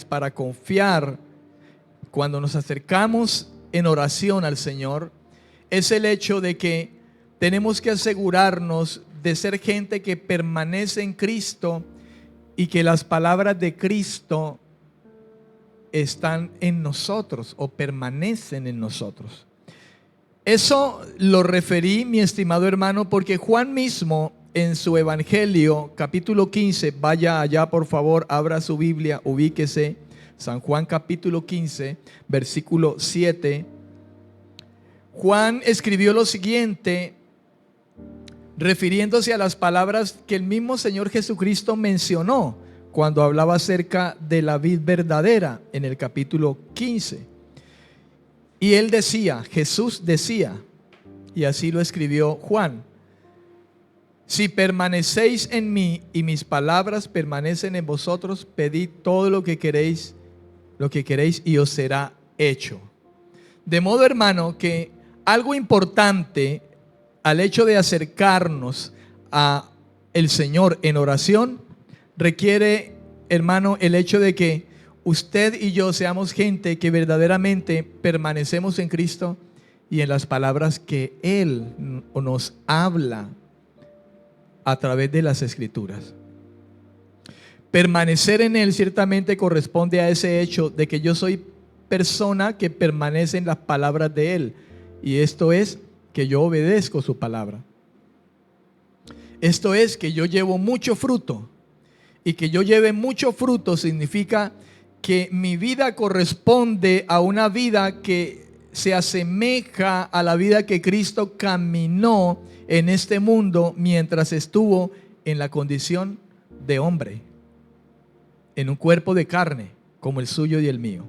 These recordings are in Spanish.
para confiar cuando nos acercamos en oración al Señor es el hecho de que tenemos que asegurarnos de ser gente que permanece en Cristo y que las palabras de Cristo están en nosotros o permanecen en nosotros. Eso lo referí, mi estimado hermano, porque Juan mismo en su Evangelio, capítulo 15, vaya allá por favor, abra su Biblia, ubíquese, San Juan capítulo 15, versículo 7. Juan escribió lo siguiente, refiriéndose a las palabras que el mismo Señor Jesucristo mencionó cuando hablaba acerca de la vid verdadera en el capítulo 15. Y él decía, Jesús decía, y así lo escribió Juan: si permanecéis en mí y mis palabras permanecen en vosotros, pedid todo lo que queréis y os será hecho. De modo, hermano, que algo importante al hecho de acercarnos a el Señor en oración requiere, hermano, el hecho de que usted y yo seamos gente que verdaderamente permanecemos en Cristo y en las palabras que Él nos habla a través de las Escrituras. Permanecer en Él ciertamente corresponde a ese hecho de que yo soy persona que permanece en las palabras de Él, y esto es que yo obedezco su palabra. Esto es que yo llevo mucho fruto, y que yo lleve mucho fruto significa que mi vida corresponde a una vida que se asemeja a la vida que Cristo caminó en este mundo mientras estuvo en la condición de hombre, en un cuerpo de carne como el suyo y el mío.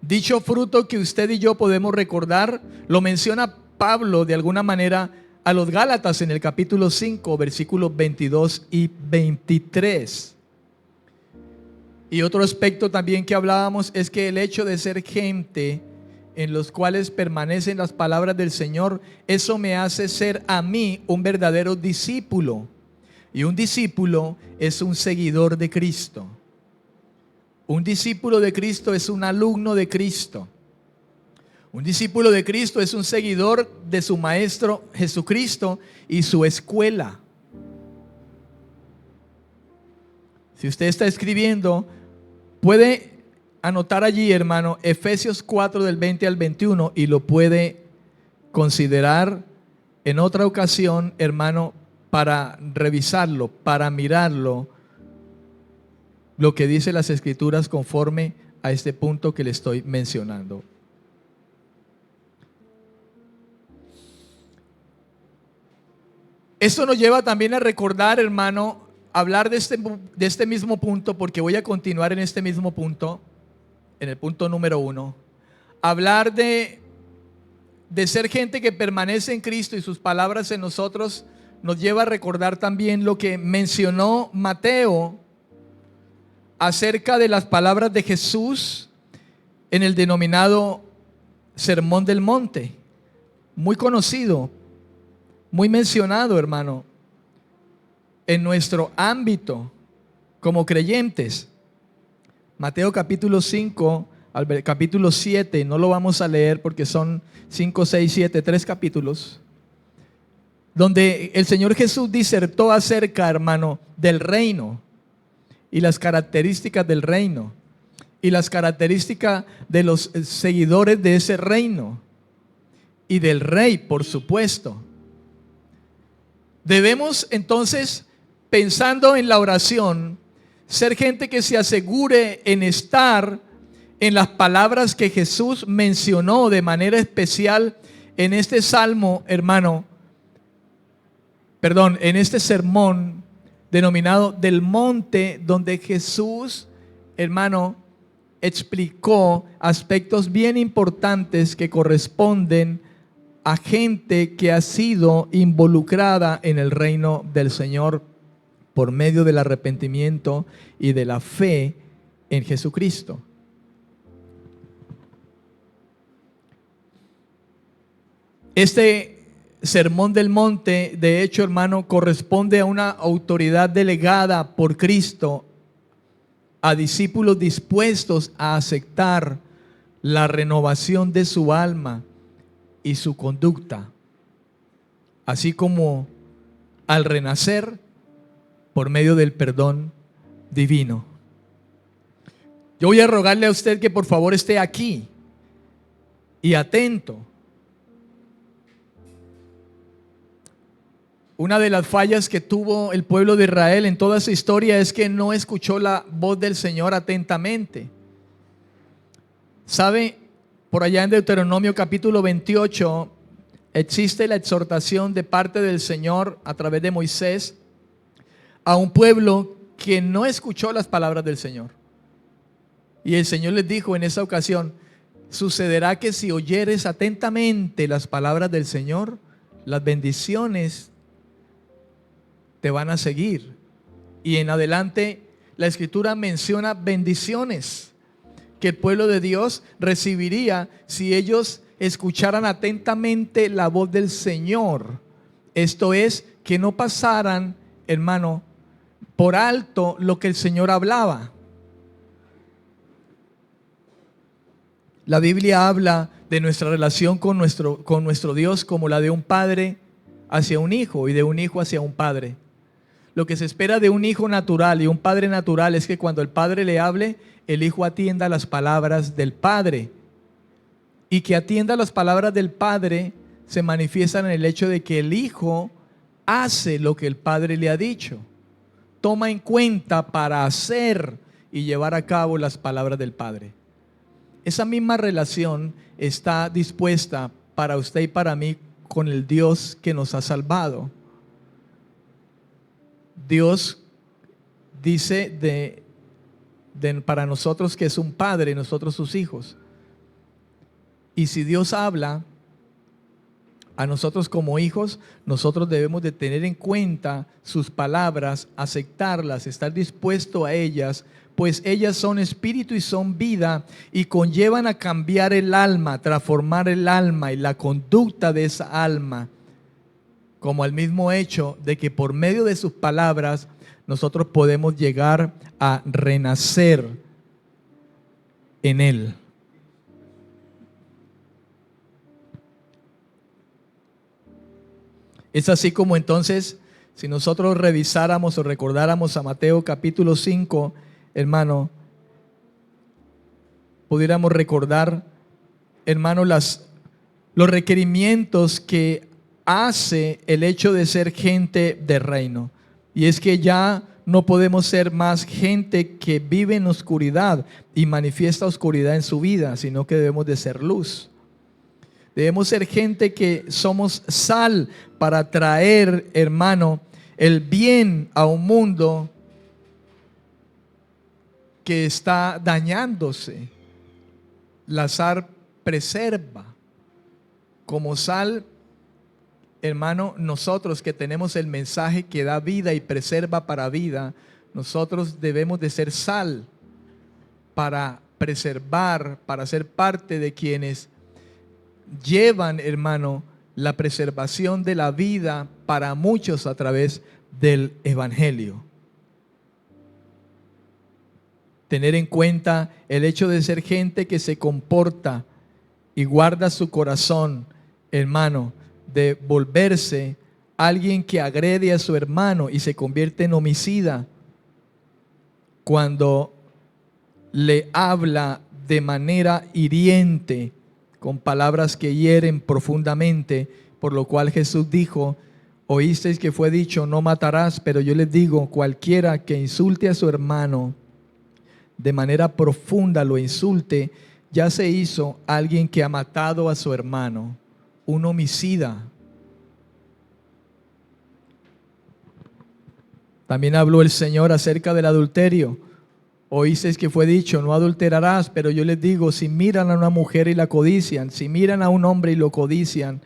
Dicho fruto que usted y yo podemos recordar, lo menciona Pablo de alguna manera a los Gálatas en el capítulo 5, versículos 22 y 23. Y otro aspecto también que hablábamos es que el hecho de ser gente en los cuales permanecen las palabras del Señor, eso me hace ser a mí un verdadero discípulo. Y un discípulo es un seguidor de Cristo. Un discípulo de Cristo es un alumno de Cristo. Un discípulo de Cristo es un seguidor de su Maestro Jesucristo y su escuela. Si usted está escribiendo, puede anotar allí, hermano, Efesios 4 del 20 al 21 y lo puede considerar en otra ocasión, hermano, para revisarlo, para mirarlo, lo que dice las Escrituras conforme a este punto que le estoy mencionando. Esto nos lleva también a recordar, hermano, hablar de este mismo punto, porque voy a continuar en este mismo punto, en el punto número 1. Hablar de ser gente que permanece en Cristo y sus palabras en nosotros nos lleva a recordar también lo que mencionó Mateo acerca de las palabras de Jesús en el denominado Sermón del Monte, muy conocido, muy mencionado, hermano, en nuestro ámbito como creyentes. Mateo capítulo 5 al capítulo 7, no lo vamos a leer porque son 5, 6, 7, 3 capítulos, donde el Señor Jesús disertó acerca, hermano, del reino y las características del reino y las características de los seguidores de ese reino y del rey, por supuesto. Debemos entonces, pensando en la oración, ser gente que se asegure en estar en las palabras que Jesús mencionó de manera especial en este salmo, hermano, en este sermón denominado del monte, donde Jesús, hermano, explicó aspectos bien importantes que corresponden a gente que ha sido involucrada en el reino del Señor por medio del arrepentimiento y de la fe en Jesucristo. Este Sermón del Monte, de hecho, hermano, corresponde a una autoridad delegada por Cristo a discípulos dispuestos a aceptar la renovación de su alma y su conducta, así como al renacer por medio del perdón divino. Yo voy a rogarle a usted que por favor esté aquí y atento. Una de las fallas que tuvo el pueblo de Israel en toda su historia es que no escuchó la voz del Señor atentamente. ¿Sabe? Por allá en Deuteronomio capítulo 28 existe la exhortación de parte del Señor a través de Moisés a un pueblo que no escuchó las palabras del Señor. Y el Señor les dijo en esa ocasión: sucederá que si oyeres atentamente las palabras del Señor, las bendiciones te van a seguir. Y en adelante la Escritura menciona bendiciones que el pueblo de Dios recibiría si ellos escucharan atentamente la voz del Señor. Esto es, que no pasaran, hermano, por alto lo que el Señor hablaba. La Biblia habla de nuestra relación con nuestro Dios como la de un padre hacia un hijo y de un hijo hacia un padre. Lo que se espera de un hijo natural y un padre natural es que cuando el padre le hable, el hijo atienda las palabras del padre. Y que atienda las palabras del padre se manifiestan en el hecho de que el hijo hace lo que el padre le ha dicho. Toma en cuenta para hacer y llevar a cabo las palabras del padre. Esa misma relación está dispuesta para usted y para mí con el Dios que nos ha salvado. Dios dice para nosotros que es un padre, nosotros sus hijos. Y si Dios habla a nosotros como hijos, nosotros debemos de tener en cuenta sus palabras, aceptarlas, estar dispuesto a ellas, pues ellas son espíritu y son vida y conllevan a cambiar el alma, transformar el alma y la conducta de esa alma, como al mismo hecho de que por medio de sus palabras nosotros podemos llegar a renacer en Él. Es así como entonces, si nosotros revisáramos o recordáramos a Mateo capítulo 5, hermano, pudiéramos recordar, hermano, los requerimientos que hace el hecho de ser gente de reino. Y es que ya no podemos ser más gente que vive en oscuridad y manifiesta oscuridad en su vida, sino que debemos de ser luz. Debemos ser gente que somos sal para traer, hermano, el bien a un mundo que está dañándose. La sal preserva. Como sal, hermano, nosotros que tenemos el mensaje que da vida y preserva para vida, nosotros debemos de ser sal para preservar, para ser parte de quienes llevan, hermano, la preservación de la vida para muchos a través del Evangelio. Tener en cuenta el hecho de ser gente que se comporta y guarda su corazón, hermano, de volverse alguien que agrede a su hermano y se convierte en homicida cuando le habla de manera hiriente, con palabras que hieren profundamente, por lo cual Jesús dijo: oísteis que fue dicho, no matarás, pero yo les digo, cualquiera que insulte a su hermano de manera profunda, lo insulte, ya se hizo alguien que ha matado a su hermano, un homicida. También habló el Señor acerca del adulterio. Oísteis que fue dicho, no adulterarás, pero yo les digo, si miran a una mujer y la codician, si miran a un hombre y lo codician,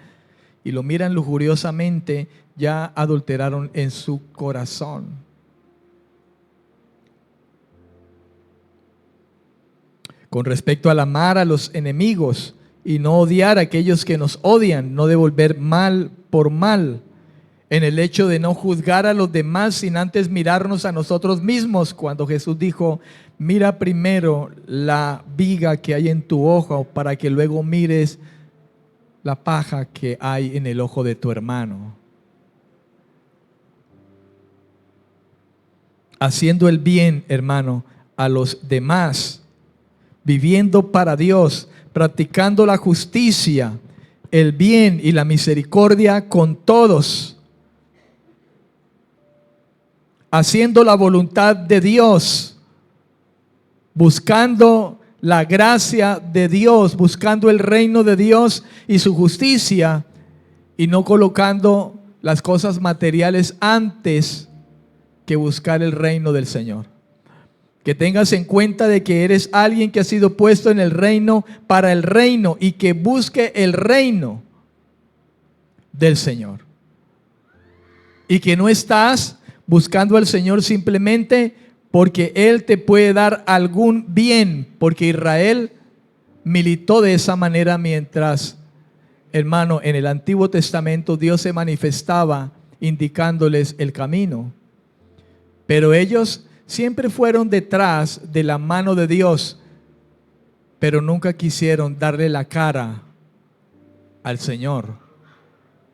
y lo miran lujuriosamente, ya adulteraron en su corazón. Con respecto al amar a los enemigos y no odiar a aquellos que nos odian, no devolver mal por mal. en el hecho de no juzgar a los demás sin antes mirarnos a nosotros mismos, cuando Jesús dijo: mira primero la viga que hay en tu ojo para que luego mires la paja que hay en el ojo de tu hermano. Haciendo el bien, hermano, a los demás, viviendo para Dios, practicando la justicia, el bien y la misericordia con todos, haciendo la voluntad de Dios, buscando la gracia de Dios, buscando el reino de Dios y su justicia, y no colocando las cosas materiales antes que buscar el reino del Señor. Que tengas en cuenta de que eres alguien que ha sido puesto en el reino para el reino, y que busque el reino del Señor. Y que no estás buscando al Señor simplemente porque Él te puede dar algún bien, porque Israel militó de esa manera mientras, hermano, en el Antiguo Testamento Dios se manifestaba indicándoles el camino. Pero ellos siempre fueron detrás de la mano de Dios, pero nunca quisieron darle la cara al Señor.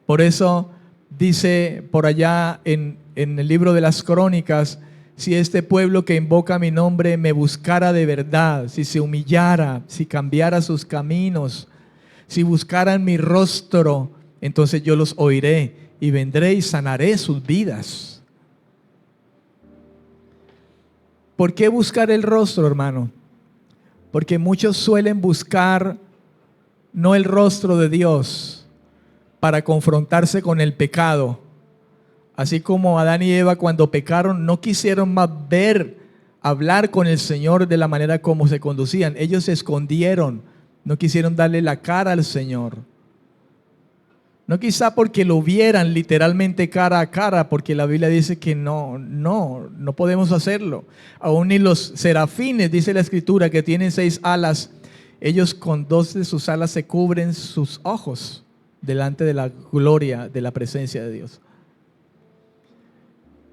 Por eso dice por allá en el libro de las Crónicas: si este pueblo que invoca mi nombre me buscara de verdad, si se humillara, si cambiara sus caminos, si buscaran mi rostro, entonces yo los oiré y vendré y sanaré sus vidas. ¿Por qué buscar el rostro, hermano? Porque muchos suelen buscar no el rostro de Dios para confrontarse con el pecado. Así como Adán y Eva, cuando pecaron, no quisieron más hablar con el Señor de la manera como se conducían. Ellos se escondieron, no quisieron darle la cara al Señor. No quizá porque lo vieran literalmente cara a cara, porque la Biblia dice que no podemos hacerlo. Aún ni los serafines, dice la Escritura, que tienen 6 alas, ellos con 2 de sus alas se cubren sus ojos delante de la gloria de la presencia de Dios.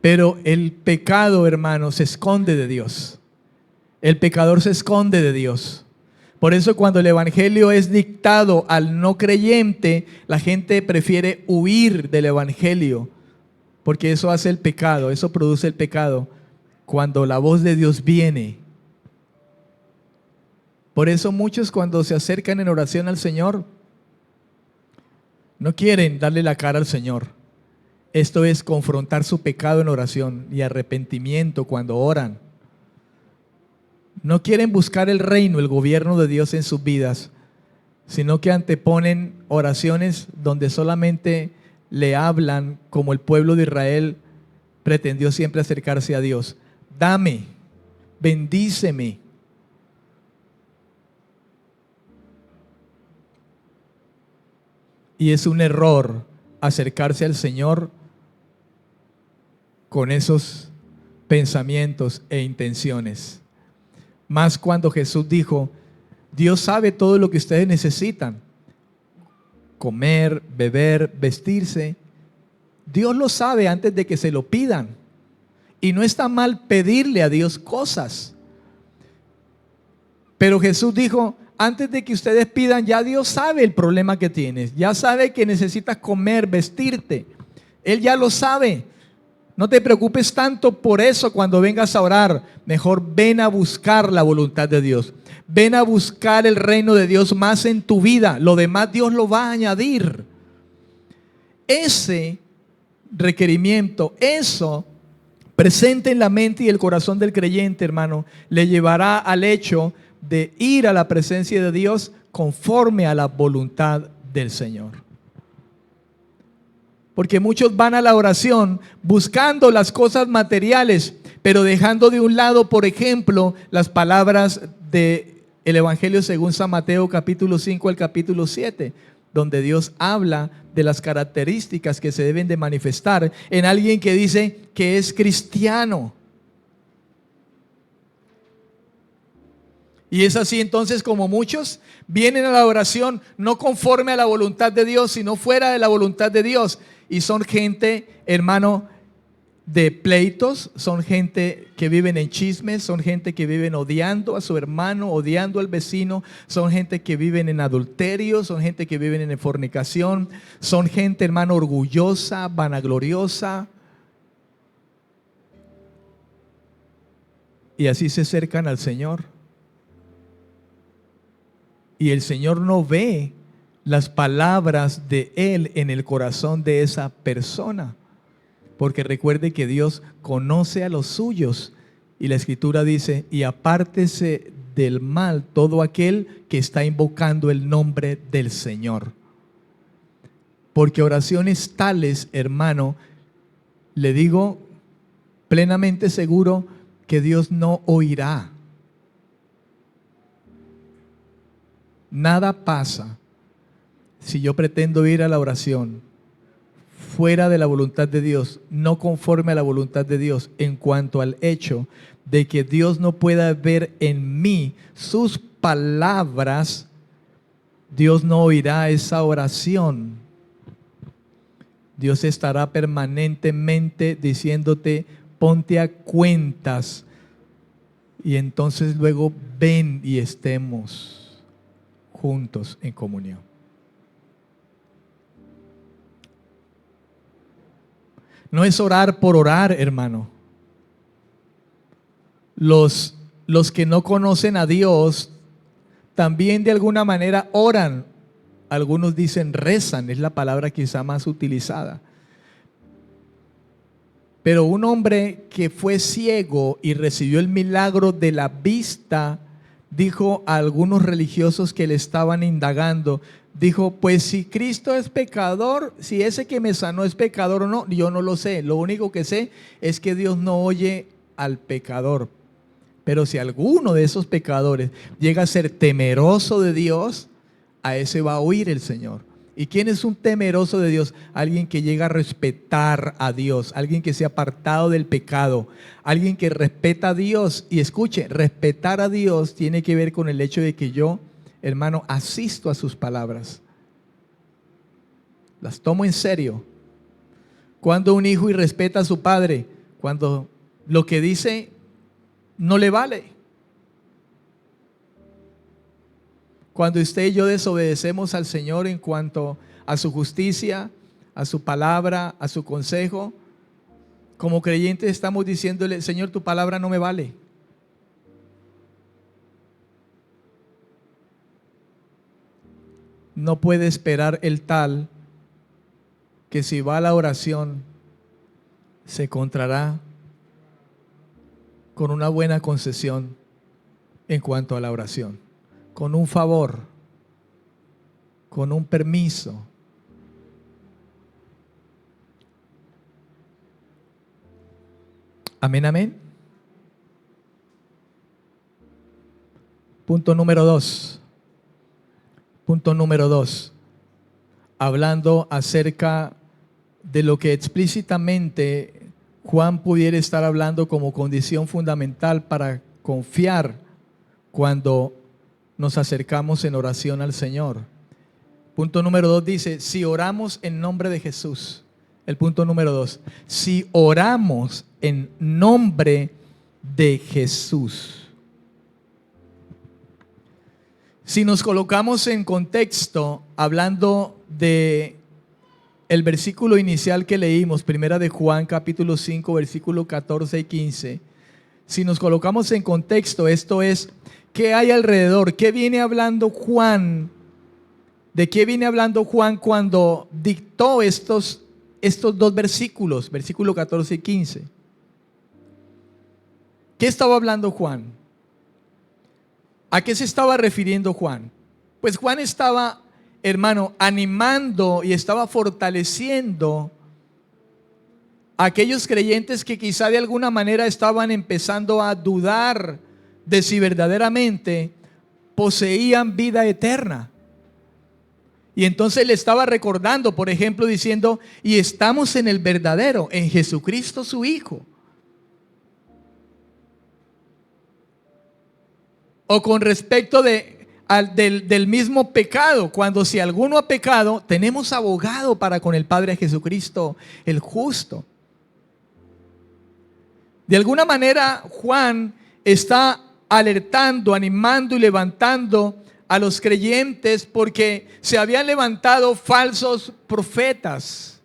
Pero el pecado, hermano, se esconde de Dios. El pecador se esconde de Dios. Por eso cuando el evangelio es dictado al no creyente, la gente prefiere huir del evangelio, porque eso hace el pecado, eso produce el pecado. Cuando la voz de Dios viene. Por eso muchos, cuando se acercan en oración al Señor, no quieren darle la cara al Señor. Esto es confrontar su pecado en oración y arrepentimiento cuando oran. No quieren buscar el reino, el gobierno de Dios en sus vidas, sino que anteponen oraciones donde solamente le hablan como el pueblo de Israel pretendió siempre acercarse a Dios. Dame, bendíceme. Y es un error acercarse al Señor con esos pensamientos e intenciones. Más cuando Jesús dijo: Dios sabe todo lo que ustedes necesitan. Comer, beber, vestirse. Dios lo sabe antes de que se lo pidan. Y no está mal pedirle a Dios cosas. Pero Jesús dijo: antes de que ustedes pidan, ya Dios sabe el problema que tienes. Ya sabe que necesitas comer, vestirte. Él ya lo sabe. No te preocupes tanto por eso cuando vengas a orar. Mejor ven a buscar la voluntad de Dios. Ven a buscar el reino de Dios más en tu vida. Lo demás Dios lo va a añadir. Ese requerimiento, eso presente en la mente y el corazón del creyente, hermano, le llevará al hecho de ir a la presencia de Dios conforme a la voluntad del Señor. Porque muchos van a la oración buscando las cosas materiales, pero dejando de un lado, por ejemplo, las palabras del Evangelio según San Mateo capítulo 5 al capítulo 7, donde Dios habla de las características que se deben de manifestar en alguien que dice que es cristiano. Y es así entonces como muchos vienen a la oración no conforme a la voluntad de Dios, sino fuera de la voluntad de Dios. Y son gente, hermano, de pleitos, son gente que viven en chismes, son gente que viven odiando a su hermano, odiando al vecino, son gente que viven en adulterio, son gente que viven en fornicación, son gente, hermano, orgullosa, vanagloriosa. Y así se acercan al Señor. Y el Señor no ve las palabras de Él en el corazón de esa persona. Porque recuerde que Dios conoce a los suyos. Y la Escritura dice, y apártese del mal todo aquel que está invocando el nombre del Señor. Porque oraciones tales, hermano, le digo plenamente seguro que Dios no oirá. Nada pasa si yo pretendo ir a la oración fuera de la voluntad de Dios, no conforme a la voluntad de Dios, en cuanto al hecho de que Dios no pueda ver en mí sus palabras. Dios no oirá esa oración. Dios estará permanentemente diciéndote, ponte a cuentas, y entonces luego ven y estemos juntos en comunión. No es orar por orar, hermano. Los que no conocen a Dios también de alguna manera oran. Algunos dicen rezan, es la palabra quizá más utilizada. Pero un hombre que fue ciego y recibió el milagro de la vista, dijo a algunos religiosos que le estaban indagando, dijo, pues si Cristo es pecador, si ese que me sanó es pecador o no, yo no lo sé. Lo único que sé es que Dios no oye al pecador. Pero si alguno de esos pecadores llega a ser temeroso de Dios, a ese va a oír el Señor. ¿Y quién es un temeroso de Dios? Alguien que llega a respetar a Dios, alguien que se ha apartado del pecado, alguien que respeta a Dios. Y escuche, respetar a Dios tiene que ver con el hecho de que yo, hermano, asisto a sus palabras. Las tomo en serio. Cuando un hijo irrespeta a su padre, cuando lo que dice no le vale. Cuando usted y yo desobedecemos al Señor en cuanto a su justicia, a su palabra, a su consejo, como creyentes estamos diciéndole, Señor, tu palabra no me vale. No puede esperar el tal que si va a la oración se encontrará con una buena concesión en cuanto a la oración, con un favor, con un permiso. Amén, amén. Punto número 2. Punto número 2. Hablando acerca de lo que explícitamente Juan pudiera estar hablando como condición fundamental para confiar cuando nos acercamos en oración al Señor. Punto número 2 dice, si oramos en nombre de Jesús. El punto número 2, si oramos en nombre de Jesús. Si nos colocamos en contexto, hablando de el versículo inicial que leímos, primera de Juan capítulo 5, versículo 14 y 15, si nos colocamos en contexto, esto es, ¿qué hay alrededor? ¿Qué viene hablando Juan? ¿De qué viene hablando Juan cuando dictó estos dos versículos, versículo 14 y 15? ¿Qué estaba hablando Juan? ¿A qué se estaba refiriendo Juan? Pues Juan estaba, hermano, animando y estaba fortaleciendo a aquellos creyentes que quizá de alguna manera estaban empezando a dudar de si verdaderamente poseían vida eterna. Y entonces le estaba recordando, por ejemplo, diciendo, y estamos en el verdadero, en Jesucristo su Hijo. O con respecto de del mismo pecado. Cuando si alguno ha pecado, tenemos abogado para con el Padre, Jesucristo el justo. De alguna manera, Juan está alertando, animando y levantando a los creyentes porque se habían levantado falsos profetas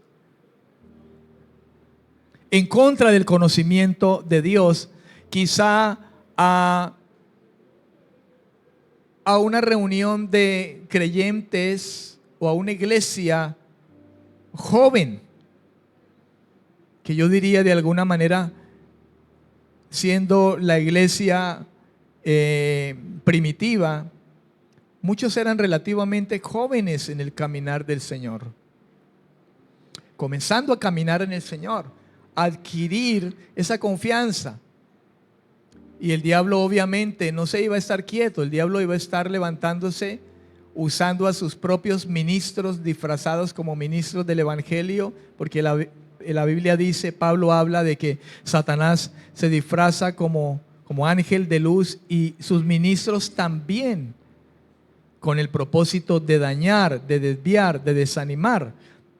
en contra del conocimiento de Dios, quizá a una reunión de creyentes o a una iglesia joven, que yo diría de alguna manera, siendo la iglesia primitiva, muchos eran relativamente jóvenes en el caminar del Señor, comenzando a caminar en el Señor, a adquirir esa confianza. Y el diablo obviamente no se iba a estar quieto, el diablo iba a estar levantándose, usando a sus propios ministros disfrazados como ministros del evangelio, porque la Biblia dice, Pablo habla de que Satanás se disfraza como ángel de luz y sus ministros también, con el propósito de dañar, de desviar, de desanimar.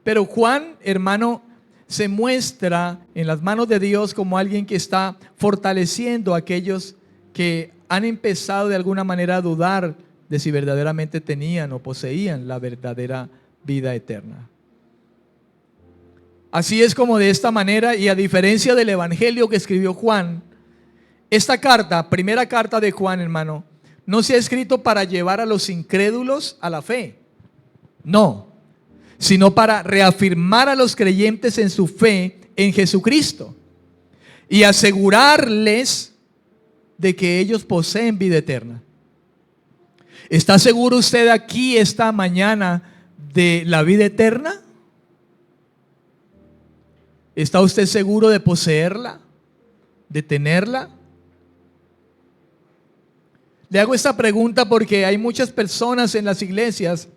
Pero Juan, hermano, se muestra en las manos de Dios como alguien que está fortaleciendo a aquellos que han empezado de alguna manera a dudar de si verdaderamente tenían o poseían la verdadera vida eterna. Así es como de esta manera, y a diferencia del evangelio que escribió Juan, esta carta, primera carta de Juan, hermano, no se ha escrito para llevar a los incrédulos a la fe. No, sino para reafirmar a los creyentes en su fe en Jesucristo y asegurarles de que ellos poseen vida eterna. ¿Está seguro usted aquí esta mañana de la vida eterna? ¿Está usted seguro de poseerla? ¿De tenerla? Le hago esta pregunta porque hay muchas personas en las iglesias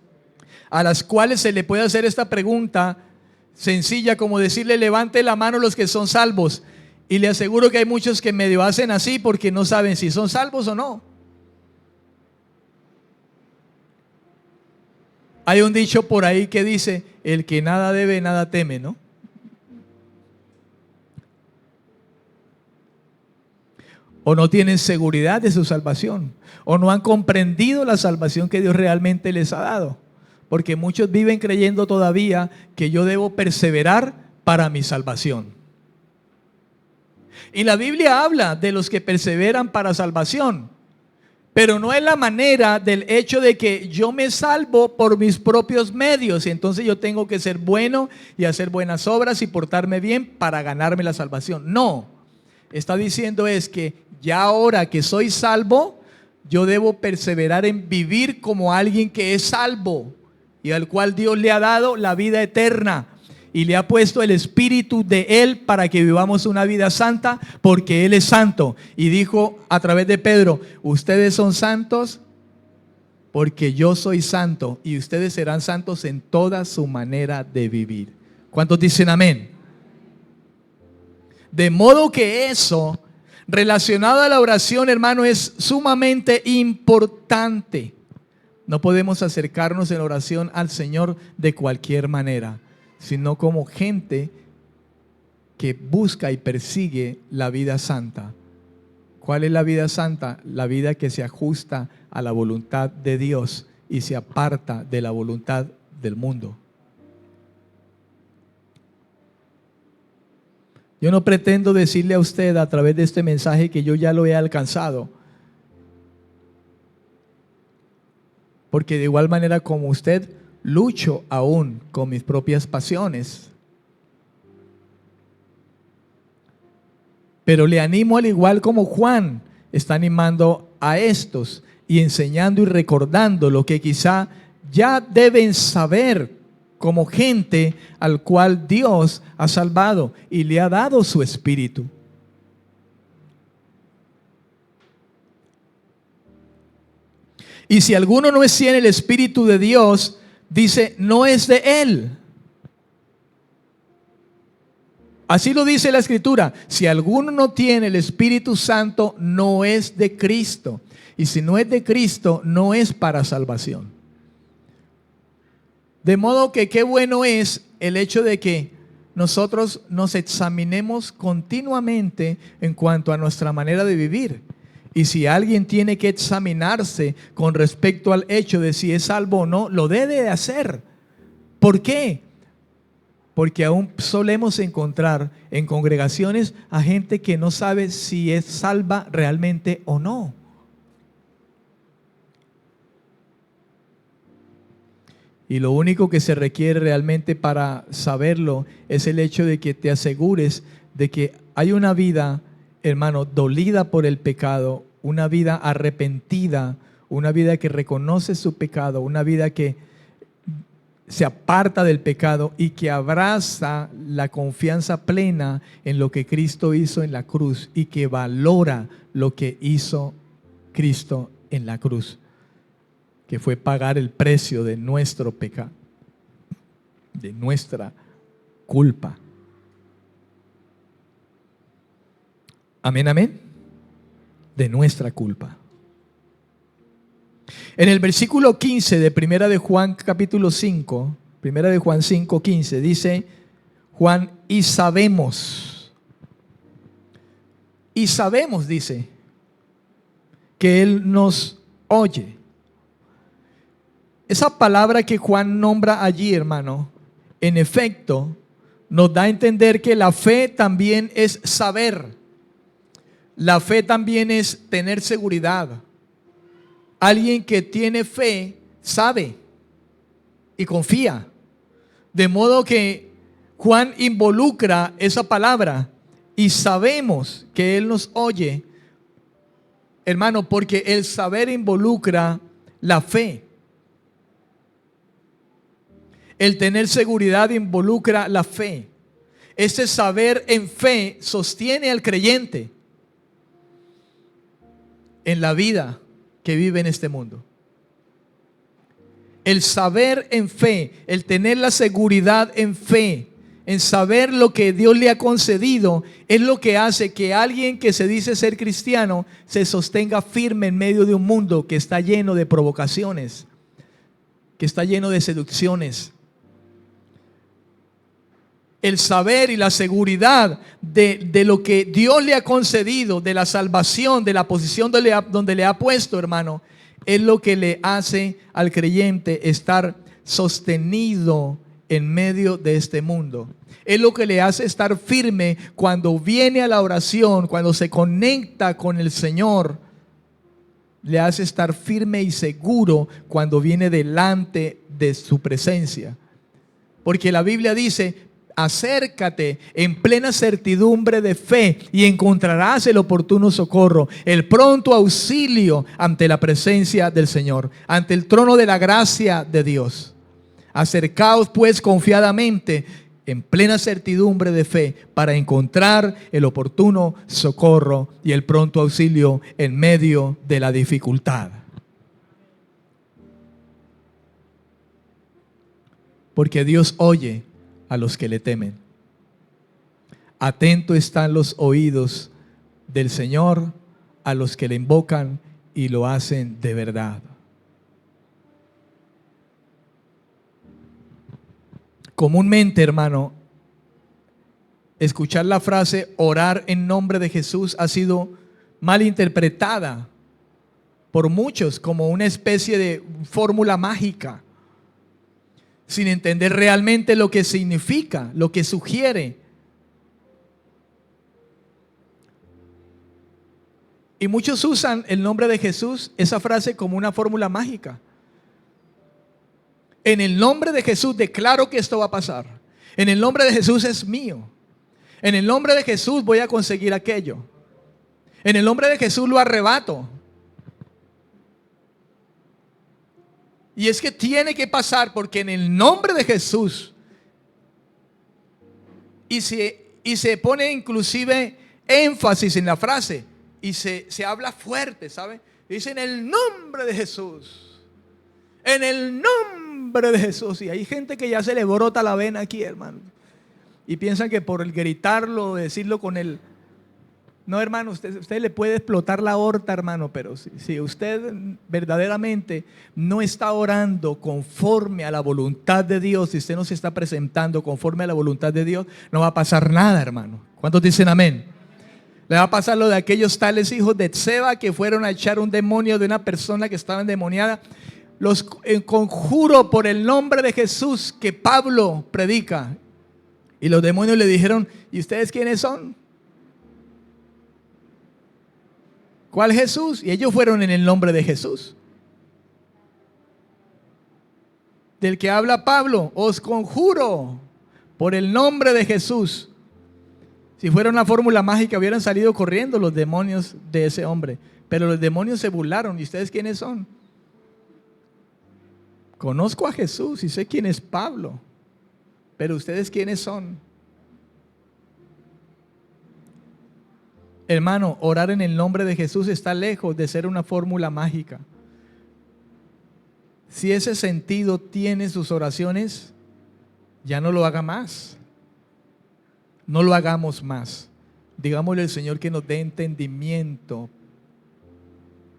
a las cuales se le puede hacer esta pregunta sencilla como decirle: levante la mano los que son salvos. Y le aseguro que hay muchos que medio hacen así porque no saben si son salvos o no. Hay un dicho por ahí que dice: el que nada debe, nada teme, ¿no? O no tienen seguridad de su salvación, o no han comprendido la salvación que Dios realmente les ha dado. Porque muchos viven creyendo todavía que yo debo perseverar para mi salvación. Y la Biblia habla de los que perseveran para salvación, pero no es la manera del hecho de que yo me salvo por mis propios medios y entonces yo tengo que ser bueno y hacer buenas obras y portarme bien para ganarme la salvación. No, está diciendo es que ya ahora que soy salvo, yo debo perseverar en vivir como alguien que es salvo y al cual Dios le ha dado la vida eterna y le ha puesto el Espíritu de Él para que vivamos una vida santa, porque Él es santo. Y dijo a través de Pedro: ustedes son santos porque yo soy santo, y ustedes serán santos en toda su manera de vivir. ¿Cuántos dicen amén? De modo que eso, relacionado a la oración, hermano, es sumamente importante. No podemos acercarnos en oración al Señor de cualquier manera, sino como gente que busca y persigue la vida santa. ¿Cuál es la vida santa? La vida que se ajusta a la voluntad de Dios y se aparta de la voluntad del mundo. Yo no pretendo decirle a usted a través de este mensaje que yo ya lo he alcanzado, porque de igual manera como usted, lucho aún con mis propias pasiones. Pero le animo, al igual como Juan está animando a estos y enseñando y recordando lo que quizá ya deben saber como gente al cual Dios ha salvado y le ha dado su Espíritu. Y si alguno no tiene el Espíritu de Dios, dice, no es de Él. Así lo dice la Escritura. Si alguno no tiene el Espíritu Santo, no es de Cristo. Y si no es de Cristo, no es para salvación. De modo que qué bueno es el hecho de que nosotros nos examinemos continuamente en cuanto a nuestra manera de vivir. Y si alguien tiene que examinarse con respecto al hecho de si es salvo o no, lo debe de hacer. ¿Por qué? Porque aún solemos encontrar en congregaciones a gente que no sabe si es salva realmente o no. Y lo único que se requiere realmente para saberlo es el hecho de que te asegures de que hay una vida, hermano, dolida por el pecado, una vida arrepentida, una vida que reconoce su pecado, una vida que se aparta del pecado y que abraza la confianza plena en lo que Cristo hizo en la cruz y que valora lo que hizo Cristo en la cruz, que fue pagar el precio de nuestro pecado, de nuestra culpa. Amén, amén. De nuestra culpa. En el versículo 15 de Primera de Juan capítulo 5, Primera de Juan 5, 15, dice Juan, y sabemos, dice, que Él nos oye. Esa palabra que Juan nombra allí, hermano, en efecto, nos da a entender que la fe también es saber. La fe también es tener seguridad. Alguien que tiene fe sabe y confía. De modo que Juan involucra esa palabra y sabemos que Él nos oye, hermano, porque el saber involucra la fe. El tener seguridad involucra la fe. Ese saber en fe sostiene al creyente en la vida que vive en este mundo. El saber en fe, el tener la seguridad en fe, en saber lo que Dios le ha concedido, es lo que hace que alguien que se dice ser cristiano se sostenga firme en medio de un mundo que está lleno de provocaciones, que está lleno de seducciones. El saber y la seguridad de lo que Dios le ha concedido, de la salvación, de la posición donde le ha puesto, hermano, es lo que le hace al creyente estar sostenido en medio de este mundo. Es lo que le hace estar firme cuando viene a la oración, cuando se conecta con el Señor. Le hace estar firme y seguro cuando viene delante de su presencia. Porque la Biblia dice: acércate en plena certidumbre de fe y encontrarás el oportuno socorro, el pronto auxilio ante la presencia del Señor, ante el trono de la gracia de Dios. Acercaos pues confiadamente en plena certidumbre de fe para encontrar el oportuno socorro y el pronto auxilio en medio de la dificultad. Porque Dios oye a los que le temen. Atento están los oídos del Señor a los que le invocan y lo hacen de verdad. Comúnmente, hermano, escuchar la frase orar en nombre de Jesús ha sido mal interpretada por muchos como una especie de fórmula mágica, sin entender realmente lo que significa, lo que sugiere. Y muchos usan el nombre de Jesús, esa frase, como una fórmula mágica. En el nombre de Jesús declaro que esto va a pasar. En el nombre de Jesús es mío. En el nombre de Jesús voy a conseguir aquello. En el nombre de Jesús lo arrebato. Y es que tiene que pasar, porque en el nombre de Jesús, y se pone inclusive énfasis en la frase, y se habla fuerte, ¿sabe? Dice: en el nombre de Jesús, en el nombre de Jesús. Y hay gente que ya se le brota la vena aquí, hermano. y piensan que por el gritarlo, decirlo con el... No, hermano, usted le puede explotar la aorta, hermano, pero si usted verdaderamente no está orando conforme a la voluntad de Dios, si usted no se está presentando conforme a la voluntad de Dios, no va a pasar nada, hermano. ¿Cuántos dicen amén? Le va a pasar lo de aquellos tales hijos de Seba que fueron a echar un demonio de una persona que estaba endemoniada. Los conjuro por el nombre de Jesús que Pablo predica. Y los demonios le dijeron, ¿y ustedes quiénes son? ¿Cuál Jesús? Y ellos fueron en el nombre de Jesús. Del que habla Pablo, os conjuro por el nombre de Jesús. Si fuera una fórmula mágica hubieran salido corriendo los demonios de ese hombre. Pero los demonios se burlaron. ¿Y ustedes quiénes son? Conozco a Jesús y sé quién es Pablo. Pero ustedes quiénes son. Hermano, orar en el nombre de Jesús está lejos de ser una fórmula mágica. Si ese sentido tiene sus oraciones, ya no lo haga más. No lo hagamos más. Digámosle al Señor que nos dé entendimiento,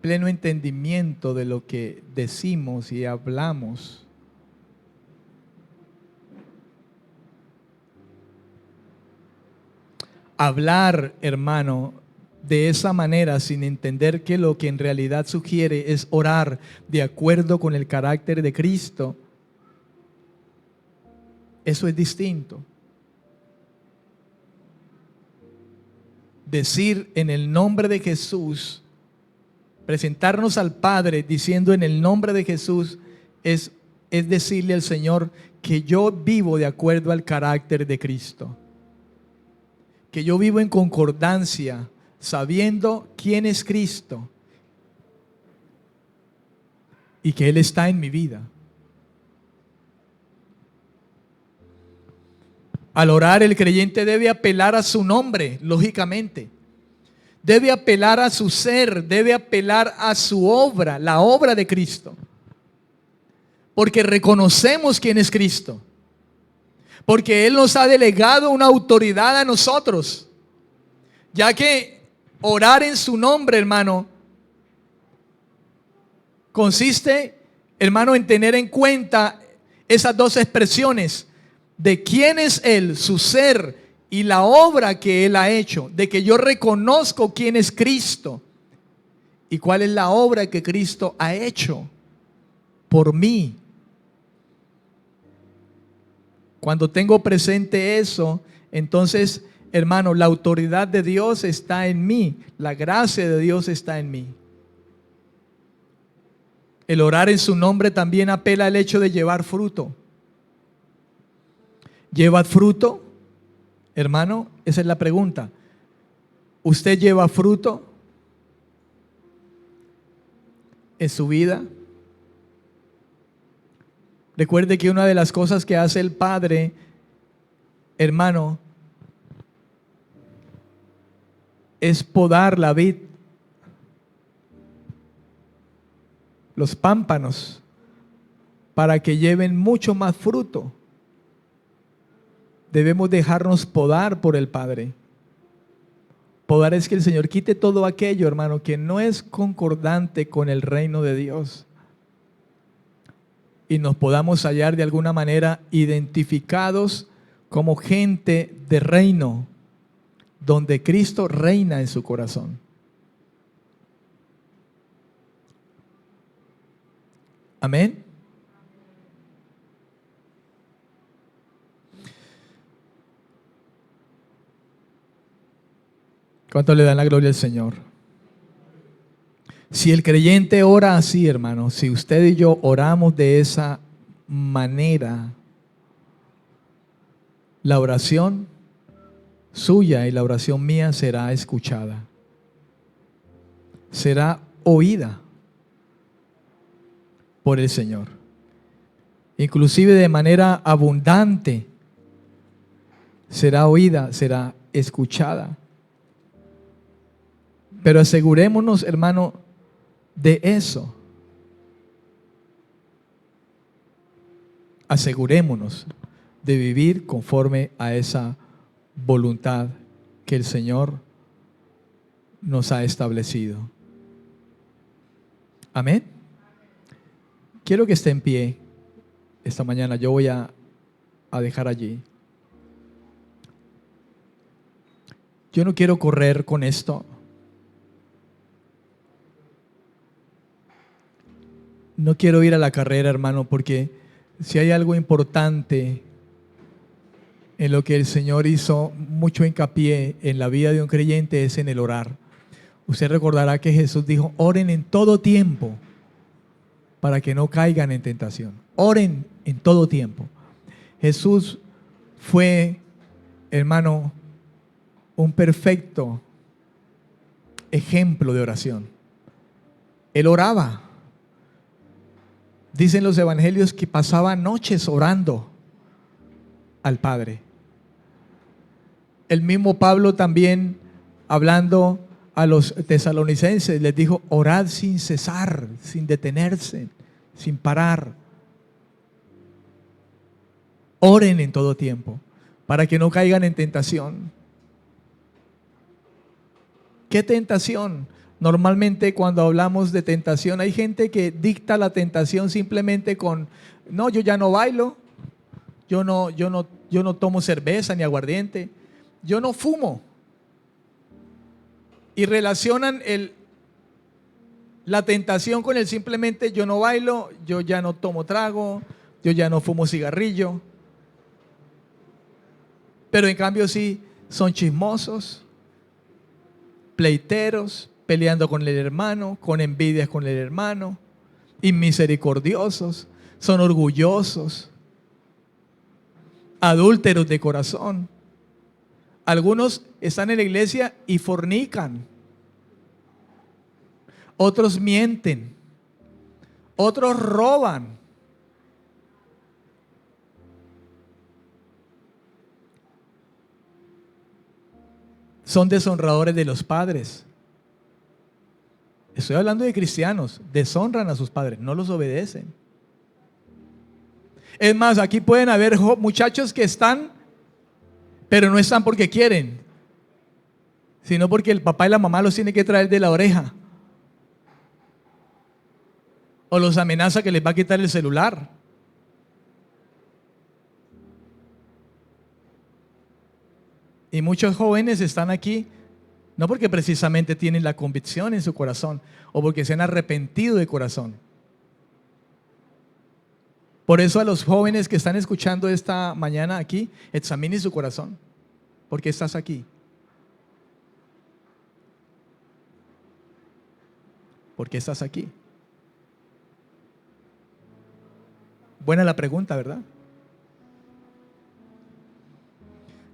pleno entendimiento de lo que decimos y hablamos. Hablar, hermano, de esa manera sin entender que lo que en realidad sugiere es orar de acuerdo con el carácter de Cristo, eso es distinto. Decir en el nombre de Jesús, presentarnos al Padre diciendo en el nombre de Jesús, es decirle al Señor que yo vivo de acuerdo al carácter de Cristo. Que yo vivo en concordancia, sabiendo quién es Cristo y que Él está en mi vida. Al orar, el creyente debe apelar a su nombre, lógicamente. Debe apelar a su ser, debe apelar a su obra, la obra de Cristo. Porque reconocemos quién es Cristo. Porque Él nos ha delegado una autoridad a nosotros. Ya que orar en su nombre, hermano, consiste, hermano, en tener en cuenta esas dos expresiones de quién es Él, su ser y la obra que Él ha hecho. De que yo reconozco quién es Cristo y cuál es la obra que Cristo ha hecho por mí. Cuando tengo presente eso, entonces, hermano, la autoridad de Dios está en mí, la gracia de Dios está en mí. El orar en su nombre también apela al hecho de llevar fruto. ¿Lleva fruto? Hermano, esa es la pregunta. ¿Usted lleva fruto en su vida? Recuerde que una de las cosas que hace el Padre, hermano, es podar la vid, los pámpanos, para que lleven mucho más fruto. Debemos dejarnos podar por el Padre. Podar es que el Señor quite todo aquello, hermano, que no es concordante con el reino de Dios. Y nos podamos hallar de alguna manera identificados como gente de reino, donde Cristo reina en su corazón. Amén. ¿Cuánto le dan la gloria al Señor? Si el creyente ora así, hermano, si usted y yo oramos de esa manera, la oración suya y la oración mía será escuchada, será oída por el Señor, inclusive de manera abundante será oída, será escuchada. Pero asegurémonos, hermano, de eso. Asegurémonos de vivir conforme a esa voluntad que el Señor nos ha establecido. Amén. Quiero que esté en pie esta mañana. Yo voy a dejar allí. Yo no quiero correr con esto. No quiero ir a la carrera, hermano, porque si hay algo importante en lo que el Señor hizo mucho hincapié en la vida de un creyente es en el orar. Usted recordará que Jesús dijo: oren en todo tiempo para que no caigan en tentación. Oren en todo tiempo. Jesús fue, hermano, un perfecto ejemplo de oración. Él oraba. Dicen los evangelios que pasaba noches orando al Padre. El mismo Pablo también, hablando a los tesalonicenses, les dijo: orad sin cesar, sin detenerse, sin parar. Oren en todo tiempo para que no caigan en tentación. ¿Qué tentación? Normalmente cuando hablamos de tentación hay gente que dicta la tentación simplemente con: no, yo ya no bailo, yo no tomo cerveza ni aguardiente, yo no fumo. Y relacionan la tentación con el simplemente: yo no bailo, yo ya no tomo trago, yo ya no fumo cigarrillo. Pero en cambio sí son chismosos, pleiteros, peleando con el hermano, con envidias con el hermano, inmisericordiosos, son orgullosos, adúlteros de corazón. Algunos están en la iglesia y fornican. Otros mienten. Otros roban. Son deshonradores de los padres. Estoy hablando de cristianos. Deshonran a sus padres, no los obedecen. Es más, aquí pueden haber muchachos que están, pero no están porque quieren, sino porque el papá y la mamá los tienen que traer de la oreja. O los amenaza que les va a quitar el celular. Y muchos jóvenes están aquí no porque precisamente tienen la convicción en su corazón o porque se han arrepentido de corazón. Por eso a los jóvenes que están escuchando esta mañana aquí, examinen su corazón. ¿Por qué estás aquí? ¿Por qué estás aquí? Buena la pregunta, ¿verdad?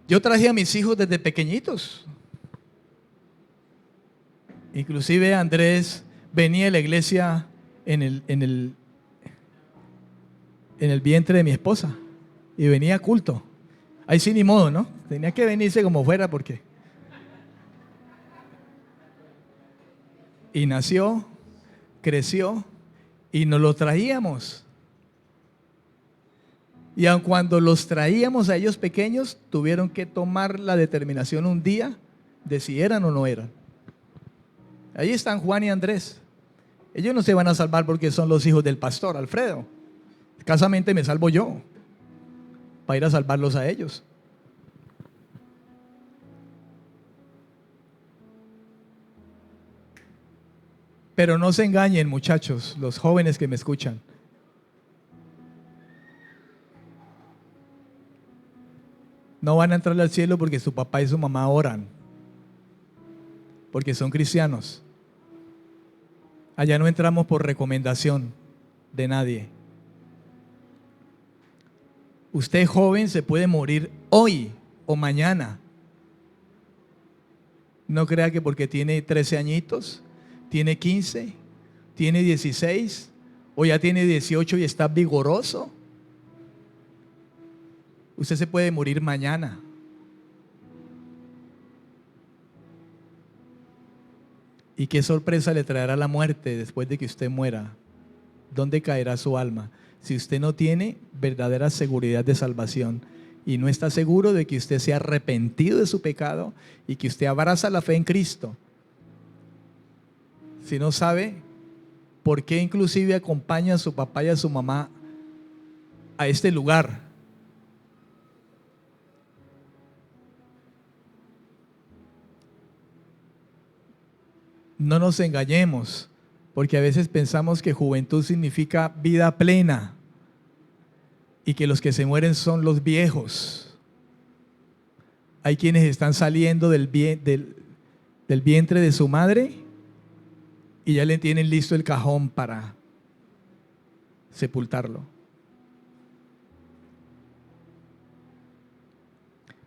Yo traje a mis hijos desde pequeñitos. Inclusive Andrés venía a la iglesia en el vientre de mi esposa y venía a culto. Ahí sí ni modo, ¿no? Tenía que venirse como fuera porque... Y nació, creció y nos lo traíamos. Y aun cuando los traíamos a ellos pequeños, tuvieron que tomar la determinación un día de si eran o no eran. Ahí están Juan y Andrés. Ellos no se van a salvar porque son los hijos del pastor Alfredo. Escasamente me salvo yo para ir a salvarlos a ellos. Pero no se engañen, muchachos, los jóvenes que me escuchan. No van a entrar al cielo porque su papá y su mamá oran, porque son cristianos. Allá no entramos por recomendación de nadie. Usted joven se puede morir hoy o mañana. No crea que porque tiene 13 añitos, tiene 15, tiene 16 o ya tiene 18 y está vigoroso. Usted se puede morir mañana. ¿Y qué sorpresa le traerá la muerte después de que usted muera? ¿Dónde caerá su alma? Si usted no tiene verdadera seguridad de salvación y no está seguro de que usted se ha arrepentido de su pecado y que usted abraza la fe en Cristo. Si no sabe por qué inclusive acompaña a su papá y a su mamá a este lugar. No nos engañemos, porque a veces pensamos que juventud significa vida plena y que los que se mueren son los viejos. Hay quienes están saliendo del vientre de su madre y ya le tienen listo el cajón para sepultarlo.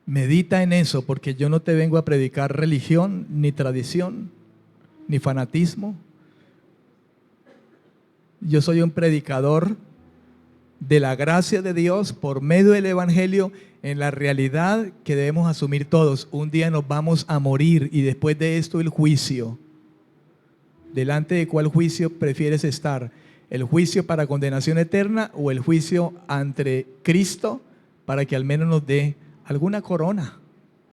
Medita en eso, porque yo no te vengo a predicar religión, ni tradición, ni fanatismo. Yo soy un predicador de la gracia de Dios por medio del Evangelio en la realidad que debemos asumir todos. Un día nos vamos a morir y después de esto el juicio. ¿Delante de cuál juicio prefieres estar? ¿El juicio para condenación eterna o el juicio ante Cristo para que al menos nos dé alguna corona?